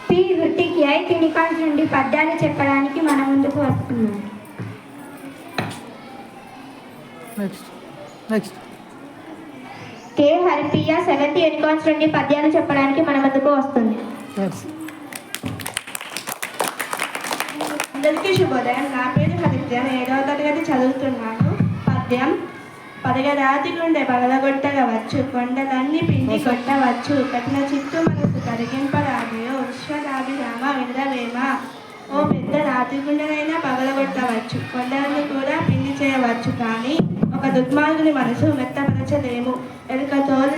P Ruthik eighth unicorns నుండి పద్యాలు చెప్పడానికి మన ముందుకు వస్తున్నాం. కే హరిప్రియ సెవెంత్ యూనికాన్స్ నుండి పద్యాలు చెప్పడానికి మన ముందుకు వస్తుంది. అందరికీ శుభోదయం. నా పేరు హరిప్రియ. నేను 7వ తరగతి చదువుతున్నాను. పద్యం: పదగరాతి గుండె పగలగొట్టగా వచ్చు, కొండలన్నీ పిండి కొట్టవచ్చు, కఠిన చిత్తు మనసు కరిగింపరాదేయో విశ్వదాభిరామ వినరవేమ. ఓ పెద్ద రాతి గుండెనైనా పగలగొట్టవచ్చు, కొండలను కూడా పిండి చేయవచ్చు, కానీ ఒక దుర్మార్గుని మనసు మెత్తపరచలేము. ఎలుక తోలు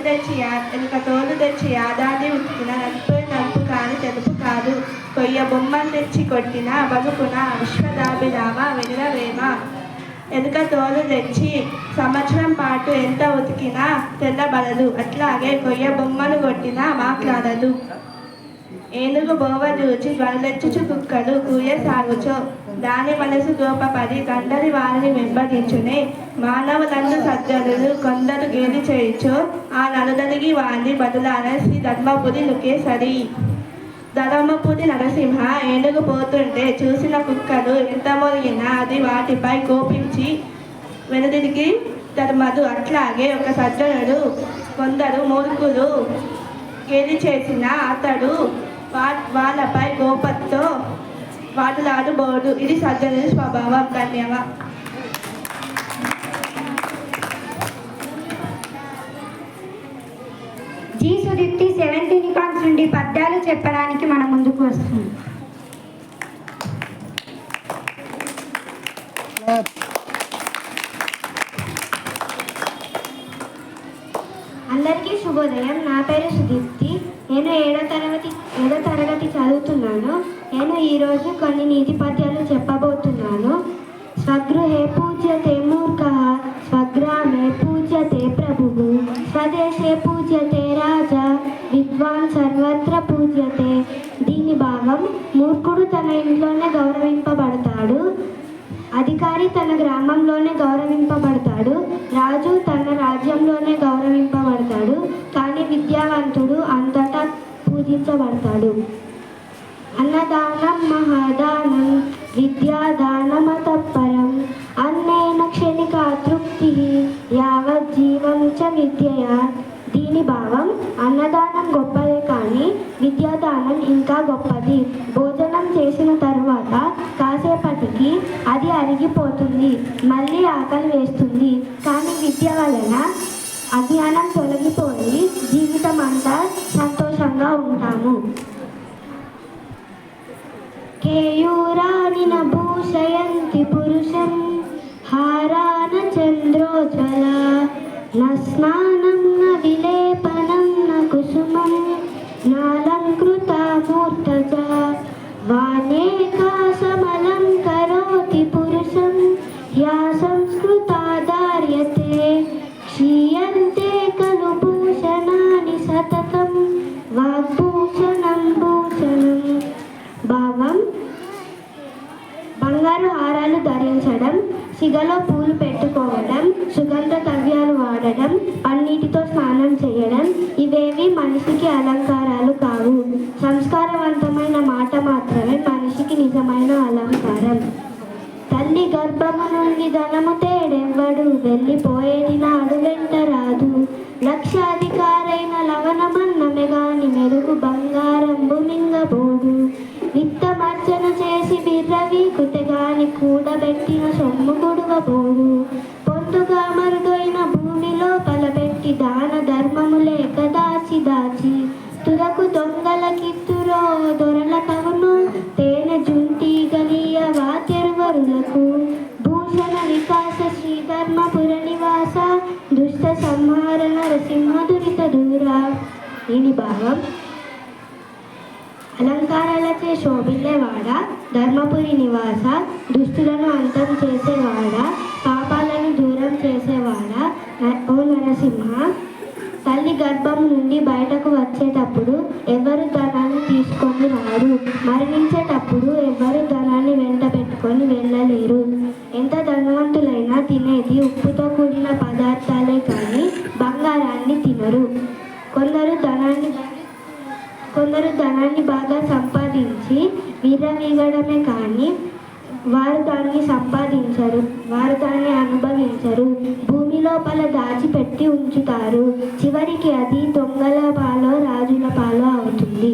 తెచ్చి యాదాన్ని ఉతికిన నలుపు కాని తెలుపు కాదు, కొయ్య బొమ్మను తెచ్చి కొట్టిన బతుకున విశ్వదాభిరామ వినరవేమ. ఎలుక తోలు తెచ్చి సంవత్సరం పాటు ఎంత ఉతికినా తెల్లబడదు, అట్లాగే కొయ్య బొమ్మను కొట్టినా మాట్లాడదు. ఏనుగు బోవ చూచి గనులెచ్చుచు కుక్కలు కూయ సాగుచో, దాని మనసు గోపపడి తండ్రి వారిని వెంబడించునే. మానవులందు సజ్జనులు కొందరు గేలి చేయుచో, ఆ నలుదలిగి వారిని బదులాన శ్రీ ధర్మపురి నుకేసరి. ధర్మపురి నరసింహ ఏనుగు పోతుంటే చూసిన కుక్కలు ఎంత మొరిగినా అది వాటిపై కోపించి వెనుదిరిగి ధర్మదు. అట్లాగే ఒక సజ్జనుడు కొందరు మూర్ఖులు గేలి చేసిన అతడు వాళ్ళపై కోపంతో వాదులాడబోడు. ఇది సజ్జనుడి స్వభావం. ధన్యవాదాలు. జీ సుదీప్తి సెవెంత్ యూనికాన్స్ నుండి పద్యాలు చెప్పడానికి మన ముందుకు వస్తుంది. అందరికీ శుభోదయం. నా పేరు సుదీప్తి. నేను 7వ తరగతి చదువుతున్నాను. నేను ఈరోజు కొన్ని నీతి పద్యాలు చెప్పబోతున్నాను. స్వగృహే పూజ్యతే మూర్ఖః, స్వగ్రామే పూజ్యతే ప్రభుః, స్వదేశే పూజ్యతే రాజా, విద్వాన్ సర్వత్ర పూజ్యతే. దీని భావం: మూర్ఖుడు తన ఇంట్లోనే గౌరవింపబడతాడు, అధికారి తన గ్రామంలోనే గౌరవింపబడతాడు, రాజు తన రాజ్యంలోనే గౌరవింపబడతాడు, కానీ విద్యావంతుడు అంతటా పూజించబడతాడు. అన్నదానం మహాదానం విద్యాదానమతఃపరం, అన్నేన క్షణికా తృప్తి యావజ్జీవం చ విద్యయా. దీని భావం: అన్నదానం గొప్పదే, కానీ విద్యాదానం ఇంకా గొప్పది. భోజనం చేసిన తర్వాత కాసేపటికి అది అరిగిపోతుంది, మళ్ళీ ఆకలి వేస్తుంది, కానీ విద్య వలన అజ్ఞానం తొలగిపోయి జీవితం అంతా సంతోషంగా ఉంటాము. కేయూరాణి భూషయంతి పురుషం, హారాన చంద్రోజ్వల, న స్నానం న విలేపనం న కుసుమం, నాలంకృతా మూర్తజ. వానేకాసమలం కరోతి పురుషం, యా సంస్కృతా ధార్యతే, క్షీయంతే ఖలు భూషణాని సతతం, వాగ్భూషణం భూషణం. భావం: బంగారు హారాలు ధరించడం, సిగలో పూలు పెట్టుకోవడం, సుగంధ ద్రవ్యాలు వాడడం, పన్నీటితో స్నానం చేయడం ఇవేవి మనిషికి అలంకారాలు కావు. సంస్కారవంతమైన మాట మాత్రమే మనిషికి నిజమైన అలంకారం. తల్లి గర్భము నుండి ధనము తేడెవ్వడు, వెళ్ళిపోయేది నాడు వెంట రాదు. లక్షాధికారైన లవణమన్నమే గాని మెరుగు బంగారంబు మింగబోడు. విత్తమర్జన చేసి బిర్రవీకుతే గాని కూడబెట్టిన సొమ్ము గుడువబోడు. పొందుగా మరుదైన భూమి లోపల పెట్టి దాన ధర్మము లేక దాచి దాచి, తుదకు దొంగల కిత్తురో దొరల కవును, తేనె జుంటి గలియ వాక్యరువరులకు. భూషణ వికాస శ్రీధర్మపుర నివాస, దుష్ట సంహార నరసింహ దురిత దూర. దీని భావం: అలంకారాలచే శోభిల్లేవాడ, ధర్మపురి నివాస, దుష్టులను అంతం చేసేవాడ, పాపాలను దూరం చేసేవాడ, ఓ నరసింహ. తల్లి గర్భం నుండి బయటకు వచ్చేటప్పుడు ఎవరు ధనాన్ని తీసుకొని రారు, మరణించేటప్పుడు ఎవరు ధనాన్ని వెంట పెట్టుకొని వెళ్ళలేరు. ఎంత ధనవంతులైనా తినేది ఉప్పుతో కూడిన పదార్థాలే కానీ బంగారాన్ని తినరు. కొందరు ధనాన్ని కొందరు ధనాన్ని బాగా సంపాదించి విర్రవీగడమే కానీ వారు దాన్ని సంపాదించరు, వారు దాన్ని అనుభవించరు. భూమి లోపల దాచిపెట్టి ఉంచుతారు. చివరికి అది దొంగల పాలో రాజుల పాలో అవుతుంది.